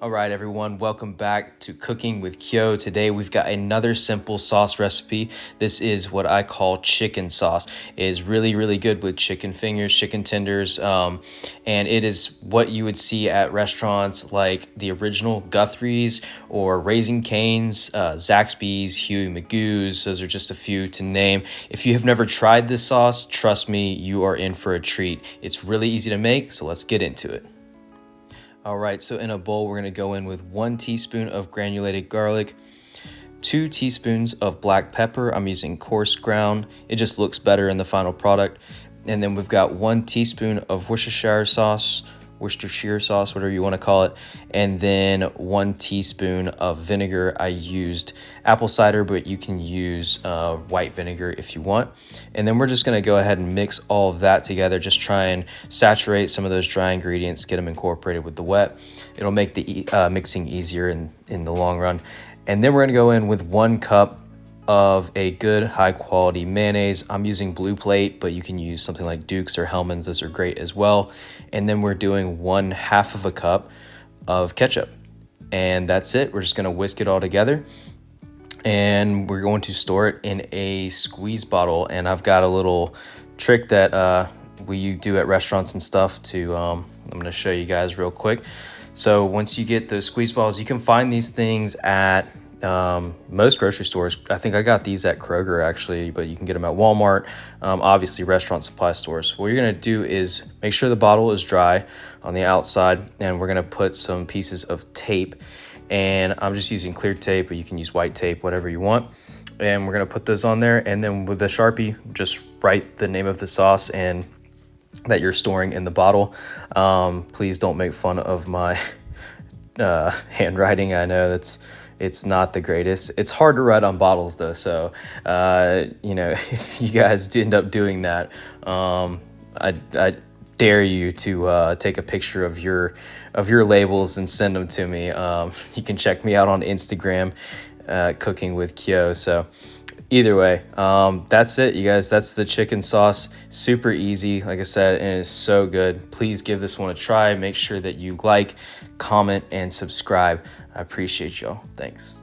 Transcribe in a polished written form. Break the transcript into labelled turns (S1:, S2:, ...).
S1: All right, everyone, welcome back to Cooking with Kyo. Today we've got another simple sauce recipe. This is what I call chicken sauce. It is really good with chicken fingers, chicken tenders, and it is what you would see at restaurants like the original Guthries or Raising Cane's, Zaxbys, Huey Magoo's. Those are just a few to name. If you have never tried this sauce, trust me, you are in for a treat. It's really easy to make, so let's get into it. All right, so in a bowl, we're gonna go in with 1 teaspoon of granulated garlic, 2 teaspoons of black pepper. I'm using coarse ground. It just looks better in the final product. And then we've got 1 teaspoon of Worcestershire sauce, whatever you wanna call it. And then 1 teaspoon of vinegar. I used apple cider, but you can use white vinegar if you want. And then we're just gonna go ahead and mix all of that together. Just try and saturate some of those dry ingredients, get them incorporated with the wet. It'll make the mixing easier in the long run. And then we're gonna go in with 1 cup of a good high quality mayonnaise. I'm using Blue Plate, but you can use something like Duke's or Hellman's. Those are great as well. And then we're doing 1/2 cup of ketchup. And that's it. We're just gonna whisk it all together. And we're going to store it in a squeeze bottle. And I've got a little trick that we do at restaurants and stuff to, I'm gonna show you guys real quick. So once you get those squeeze bottles, you can find these things at most grocery stores. I think I got these at Kroger actually, but you can get them at Walmart, obviously restaurant supply stores. What you're gonna do is make sure the bottle is dry on the outside, and we're gonna put some pieces of tape, and I'm just using clear tape, but you can use white tape, whatever you want. And we're gonna put those on there, and then with a Sharpie, just write the name of the sauce and that you're storing in the bottle. Please don't make fun of my handwriting. I know it's not the greatest. It's hard to write on bottles though, so if you guys end up doing that, I dare you to take a picture of your labels and send them to me. You can check me out on Instagram, Cooking with Kyo. So either way, that's it, you guys. That's the chicken sauce. Super easy, like I said, and it's so good. Please give this one a try. Make sure that you like, comment, and subscribe. I appreciate y'all. Thanks.